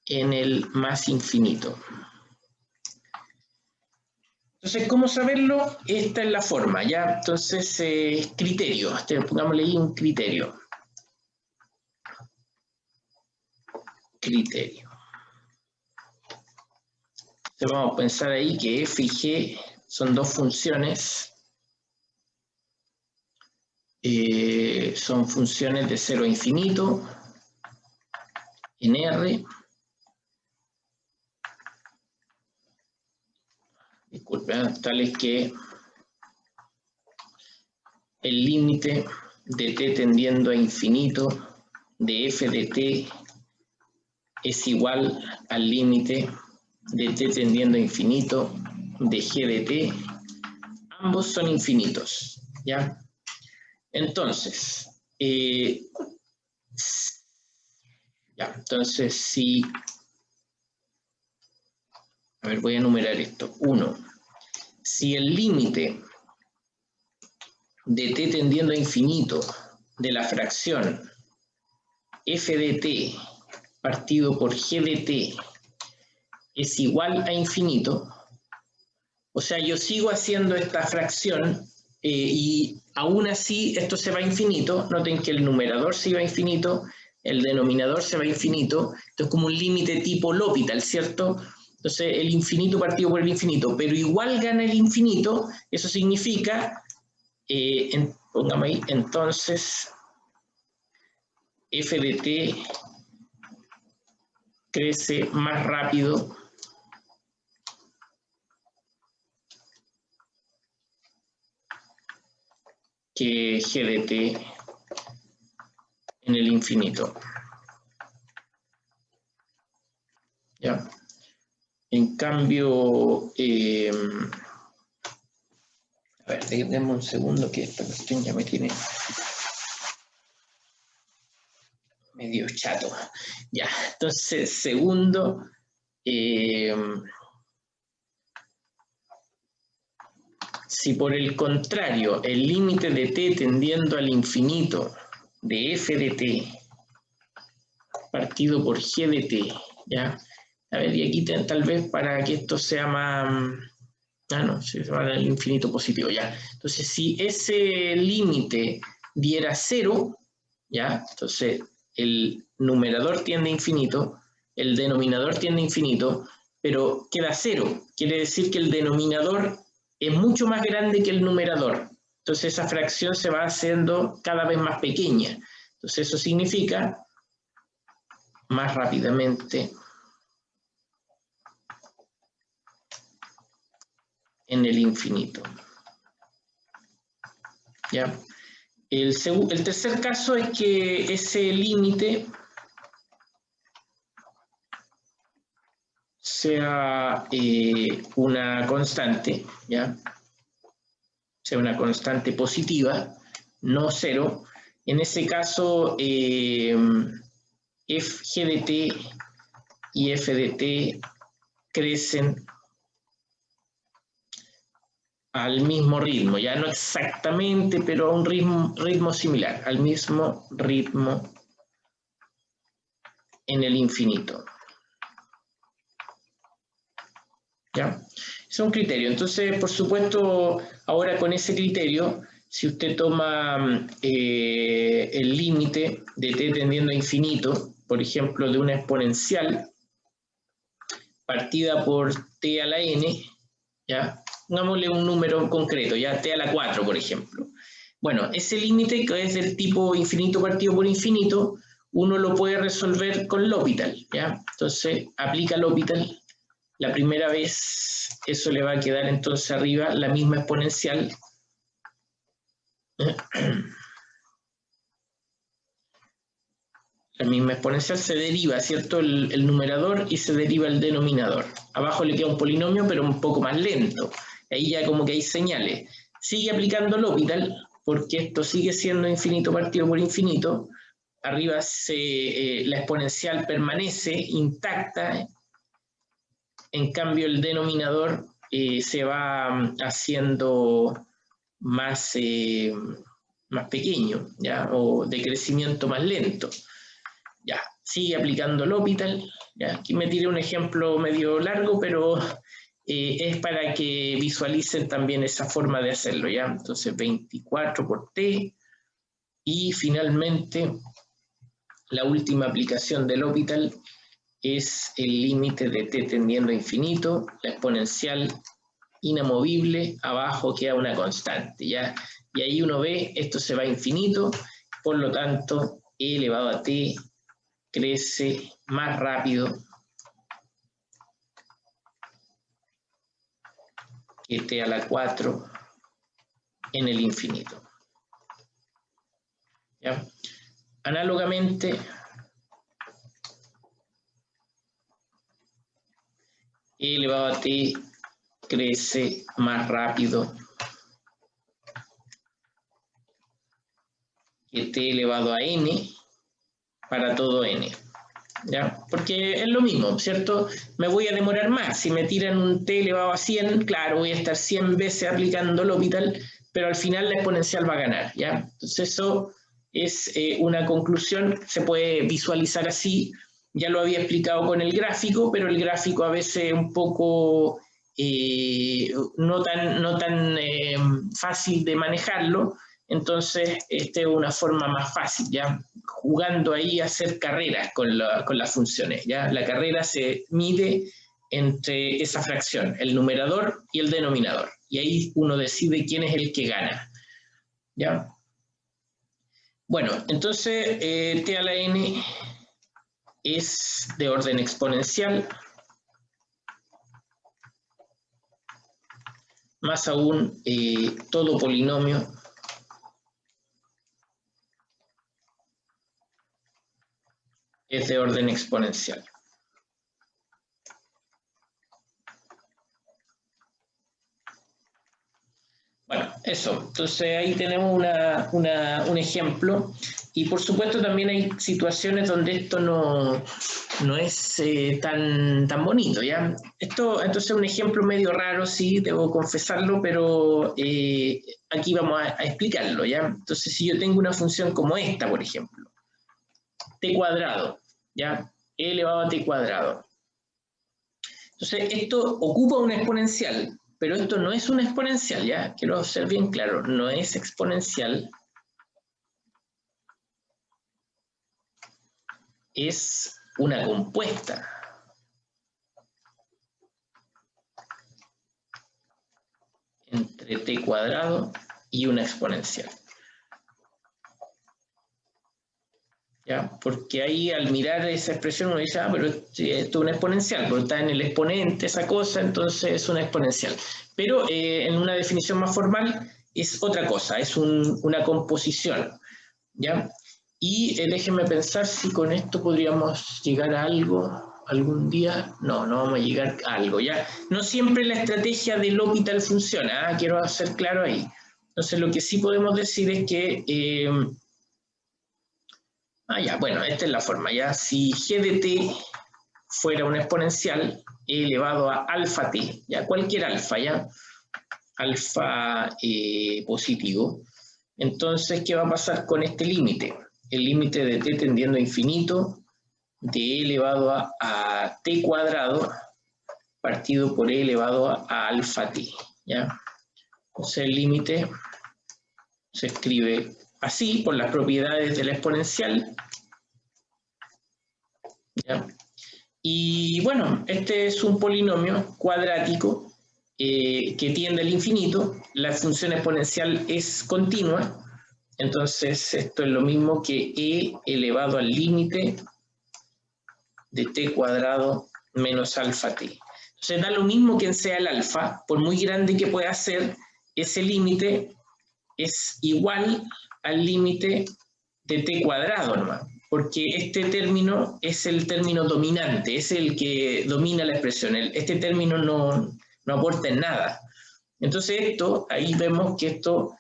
En el más infinito. Entonces, ¿cómo saberlo? Esta es la forma, ¿ya? Entonces, criterio. Pongámosle ahí un criterio. Criterio. Entonces, vamos a pensar ahí que f y g son dos funciones. Son funciones de 0 a infinito en R. Disculpen, tal es que el límite de t tendiendo a infinito de f de t es igual al límite de t tendiendo a infinito de g de t. Ambos son infinitos, ¿ya? Entonces, entonces si, a ver, voy a enumerar esto. 1. Si el límite de t tendiendo a infinito de la fracción f de t partido por g de t es igual a infinito, o sea, yo sigo haciendo esta fracción y aún así esto se va a infinito. Noten que el numerador se va a infinito, el denominador se va a infinito. Esto es como un límite tipo L'Hopital, ¿cierto? Entonces el infinito partido por el infinito, pero igual gana el infinito. Eso significa, póngame ahí, entonces f de t crece más rápido que g de t en el infinito. ¿Ya? En cambio, a ver, déjenme un segundo que esta cuestión ya me tiene medio chato. Ya, entonces, segundo, si por el contrario el límite de t tendiendo al infinito de f de t partido por g de t, ¿ya? A ver, y aquí tal vez para que esto sea más... no, se va al infinito positivo, ya. Entonces, si ese límite diera 0, ¿ya? Entonces, el numerador tiende a infinito, el denominador tiende a infinito, pero queda 0. Quiere decir que el denominador es mucho más grande que el numerador. Entonces, esa fracción se va haciendo cada vez más pequeña. Entonces, eso significa más rápidamente en el infinito. ¿Ya? El tercer caso es que ese límite sea una constante, ¿ya? Sea una constante positiva, no 0. En ese caso, g de t y f de t crecen al mismo ritmo, ya no exactamente, pero a un ritmo similar, al mismo ritmo en el infinito. ¿Ya? Es un criterio. Entonces, por supuesto, ahora con ese criterio, si usted toma el límite de t tendiendo a infinito, por ejemplo, de una exponencial partida por t a la n, ¿ya? Pongámosle un número concreto, ya t a la 4, por ejemplo. Bueno, ese límite que es del tipo infinito partido por infinito, uno lo puede resolver con L'Hopital, ¿ya? Entonces, aplica L'Hopital. La primera vez, eso le va a quedar entonces arriba la misma exponencial. La misma exponencial se deriva, ¿cierto? El numerador y se deriva el denominador. Abajo le queda un polinomio, pero un poco más lento. Ahí ya como que hay señales. Sigue aplicando L'Hopital, porque esto sigue siendo infinito partido por infinito. Arriba la exponencial permanece intacta. En cambio, el denominador se va haciendo más pequeño, ¿ya? O de crecimiento más lento. Ya, sigue aplicando L'Hopital. ¿Ya? Aquí me tiré un ejemplo medio largo, pero es para que visualicen también esa forma de hacerlo. ¿Ya? Entonces, 24 por t. Y finalmente, la última aplicación del L'Hopital es el límite de t tendiendo a infinito, la exponencial inamovible, abajo queda una constante, ¿ya? Y ahí uno ve, esto se va a infinito, por lo tanto, e elevado a t crece más rápido que t a la 4 en el infinito. ¿Ya? Análogamente, e elevado a t crece más rápido que t elevado a n para todo n. ¿Ya? Porque es lo mismo, ¿cierto? Me voy a demorar más. Si me tiran un t elevado a 100, claro, voy a estar 100 veces aplicando L'Hopital, pero al final la exponencial va a ganar, ¿ya? Entonces eso es una conclusión, se puede visualizar así. Ya lo había explicado con el gráfico, pero el gráfico a veces es un poco no tan fácil de manejarlo. Entonces, esta es una forma más fácil, ¿ya? Jugando ahí a hacer carreras con las funciones, ¿ya? La carrera se mide entre esa fracción, el numerador y el denominador. Y ahí uno decide quién es el que gana, ¿ya? Bueno, entonces, t a la n es de orden exponencial. Más aún, todo polinomio es de orden exponencial. Bueno, eso. Entonces ahí tenemos un ejemplo. Y por supuesto también hay situaciones donde esto no es tan bonito, ¿ya? Esto, entonces, es un ejemplo medio raro, sí, debo confesarlo, pero aquí vamos a explicarlo, ¿ya? Entonces, si yo tengo una función como esta, por ejemplo, t cuadrado, ¿ya? E elevado a t cuadrado. Entonces, esto ocupa una exponencial, pero esto no es una exponencial, ¿ya? Quiero ser bien claro, no es exponencial. Es una compuesta. Entre t cuadrado y una exponencial. ¿Ya? Porque ahí al mirar esa expresión uno dice, pero esto es una exponencial, porque está en el exponente esa cosa, entonces es una exponencial. Pero en una definición más formal es otra cosa, es una composición. ¿Ya? Y déjenme pensar si con esto podríamos llegar a algo algún día. No vamos a llegar a algo, ¿ya? No siempre la estrategia del L'Hopital funciona, quiero ser claro ahí. Entonces lo que sí podemos decir es que Ya, bueno, esta es la forma, ya. Si g de t fuera una exponencial, e elevado a alfa t, ya, cualquier alfa, ya, alfa positivo, entonces, ¿qué va a pasar con este límite? El límite de t tendiendo a infinito, de e elevado a t cuadrado, partido por e elevado a alfa t, ¿ya? Entonces, el límite se escribe así, por las propiedades de la exponencial, ¿ya? Y bueno, este es un polinomio cuadrático que tiende al infinito. La función exponencial es continua, entonces esto es lo mismo que e elevado al límite de t cuadrado menos alfa t. Entonces da lo mismo que sea el alfa, por muy grande que pueda ser, ese límite es igual al límite de t cuadrado nomás, porque este término es el término dominante, es el que domina la expresión. Este término no aporta en nada. Entonces esto, ahí vemos que esto,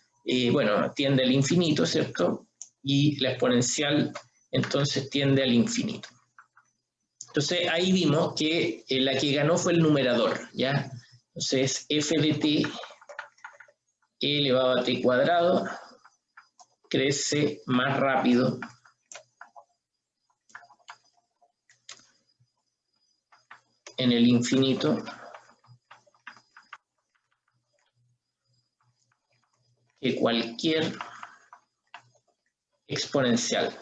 bueno, tiende al infinito, ¿cierto? Y la exponencial entonces tiende al infinito. Entonces ahí vimos que la que ganó fue el numerador, ¿ya? Entonces f de t e elevado a t cuadrado crece más rápido en el infinito que cualquier exponencial.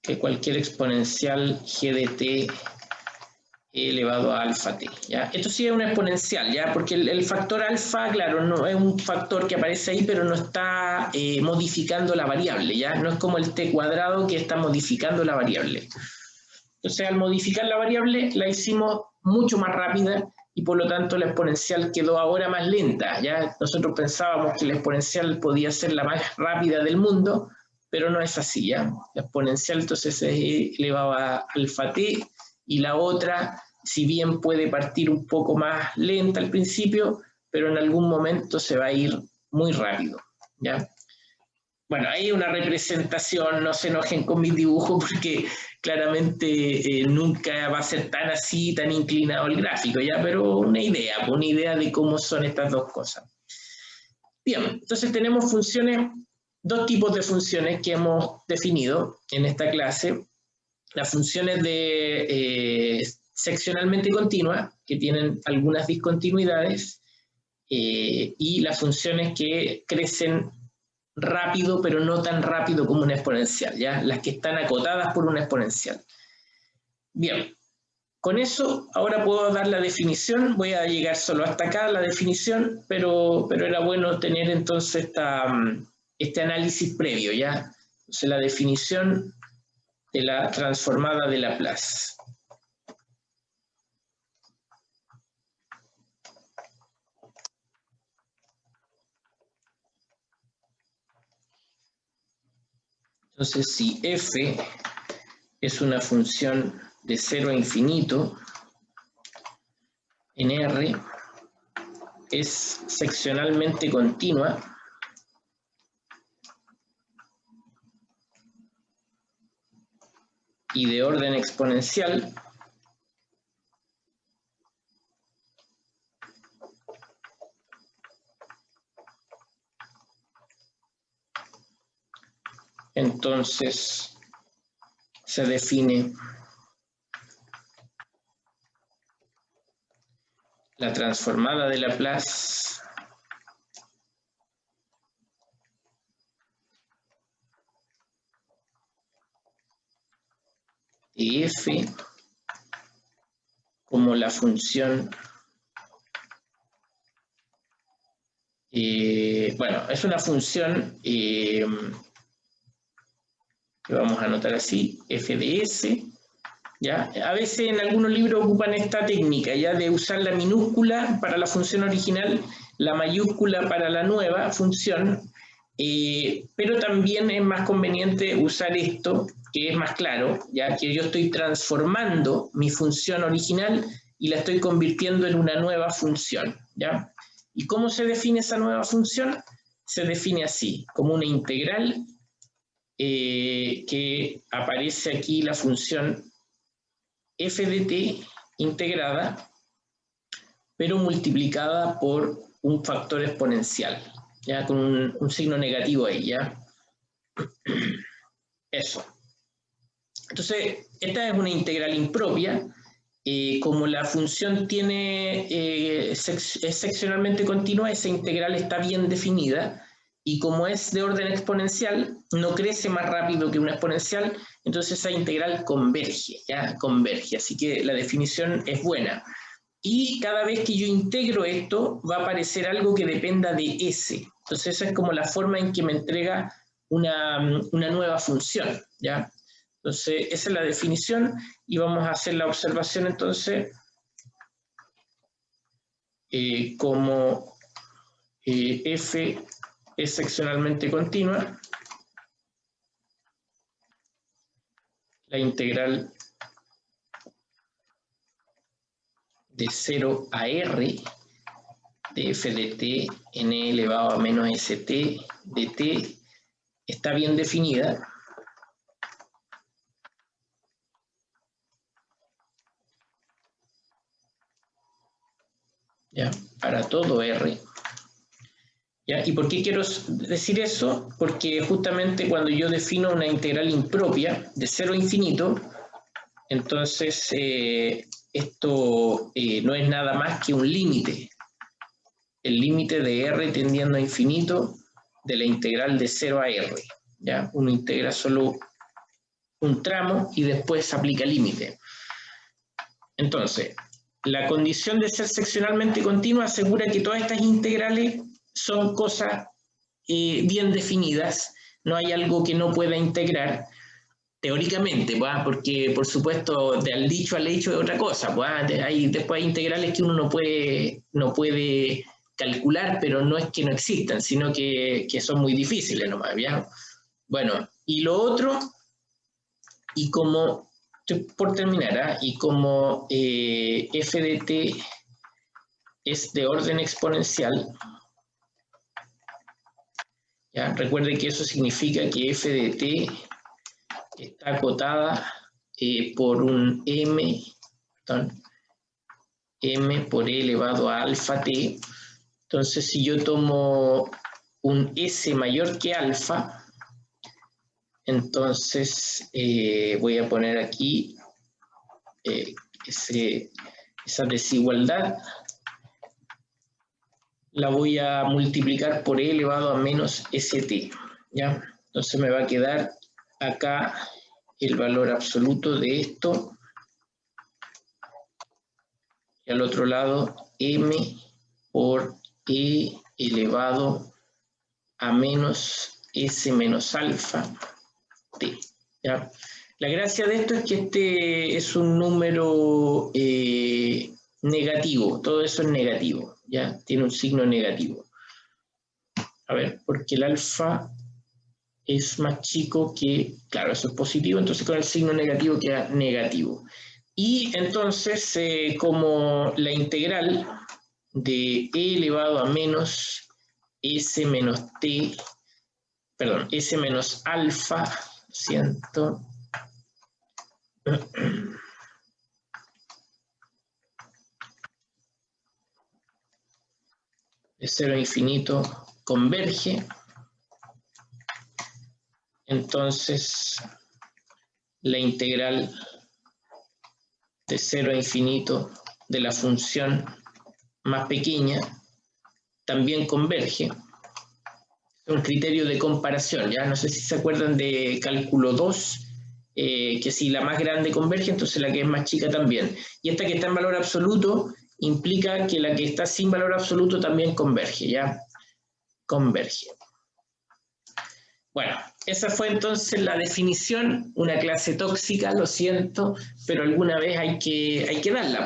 Que cualquier exponencial g de t elevado a alfa t, ¿ya? Esto sí es una exponencial, ¿ya? Porque el factor alfa, claro, no es un factor que aparece ahí, pero no está modificando la variable, ¿ya? No es como el t cuadrado que está modificando la variable. Entonces, al modificar la variable, la hicimos mucho más rápida y por lo tanto la exponencial quedó ahora más lenta, ¿ya? Nosotros pensábamos que la exponencial podía ser la más rápida del mundo, pero no es así, ¿ya? La exponencial entonces es elevado a alfa t y la otra, si bien puede partir un poco más lenta al principio, pero en algún momento se va a ir muy rápido, ¿ya? Bueno, hay una representación, no se enojen con mis dibujos porque claramente nunca va a ser tan así, tan inclinado el gráfico, ¿ya? Pero una idea de cómo son estas dos cosas. Bien, entonces tenemos funciones, dos tipos de funciones que hemos definido en esta clase. Las funciones de seccionalmente continuas, que tienen algunas discontinuidades, y las funciones que crecen rápido, pero no tan rápido como una exponencial, ¿ya? Las que están acotadas por una exponencial. Bien, con eso ahora puedo dar la definición, voy a llegar solo hasta acá la definición, pero era bueno tener entonces este análisis previo, ¿ya? Entonces la definición de la transformada de Laplace. Entonces, si f es una función de 0 a infinito en R, es seccionalmente continua y de orden exponencial, entonces se define la transformada de Laplace de f como la función, bueno, es una función que vamos a anotar así, f de s, ¿ya? A veces en algunos libros ocupan esta técnica, ¿ya? De usar la minúscula para la función original, la mayúscula para la nueva función, pero también es más conveniente usar esto, que es más claro, ya que yo estoy transformando mi función original y la estoy convirtiendo en una nueva función, ¿ya? ¿Y cómo se define esa nueva función? se define así, como una integral que aparece aquí la función f de t integrada, pero multiplicada por un factor exponencial, ya con un signo negativo ahí, ya. Eso. Entonces, esta es una integral impropia. Como la función es seccionalmente continua, esa integral está bien definida, y como es de orden exponencial, no crece más rápido que una exponencial, entonces esa integral converge, ¿ya? Converge, así que la definición es buena. Y cada vez que yo integro esto, va a aparecer algo que dependa de S. Entonces esa es como la forma en que me entrega una nueva función, ¿ya? Entonces esa es la definición, y vamos a hacer la observación entonces como f es seccionalmente continua, la integral de 0 a r de f de t n elevado a menos st de t está bien definida. ¿Ya? Para todo r. ¿Ya? ¿Y por qué quiero decir eso? Porque justamente cuando yo defino una integral impropia de 0 a infinito, entonces esto no es nada más que un límite. El límite de r tendiendo a infinito de la integral de 0 a r. ¿Ya? Uno integra solo un tramo y después aplica límite. Entonces, la condición de ser seccionalmente continua asegura que todas estas integrales son cosas bien definidas, no hay algo que no pueda integrar teóricamente, ¿va? Porque por supuesto del dicho al hecho es otra cosa, ¿va? Después hay integrales que uno no puede calcular, pero no es que no existan, sino que son muy difíciles nomás, ¿ya? Bueno, y lo otro, y como, por terminar, y como f de t es de orden exponencial, ¿ya? Recuerde que eso significa que f de t está acotada por un m por e elevado a alfa t. Entonces, si yo tomo un s mayor que alfa, entonces voy a poner aquí esa desigualdad, la voy a multiplicar por e elevado a menos st, ¿ya? Entonces me va a quedar acá el valor absoluto de esto, y al otro lado m por e elevado a menos s menos alfa t, ¿ya? La gracia de esto es que este es un número negativo, todo eso es negativo, ¿ya? Tiene un signo negativo. A ver, porque el alfa es más chico que, claro, eso es positivo, entonces con el signo negativo queda negativo. Y entonces, como la integral de e elevado a menos s menos t, perdón, s menos alfa, siento, de 0 a infinito converge, entonces la integral de 0 a infinito de la función más pequeña también converge. Es un criterio de comparación, ya no sé si se acuerdan de cálculo 2, que si la más grande converge, entonces la que es más chica también. Y esta que está en valor absoluto implica que la que está sin valor absoluto también converge, ¿ya? Converge. Bueno, esa fue entonces la definición, una clase tóxica, lo siento, pero alguna vez hay que darla, pues.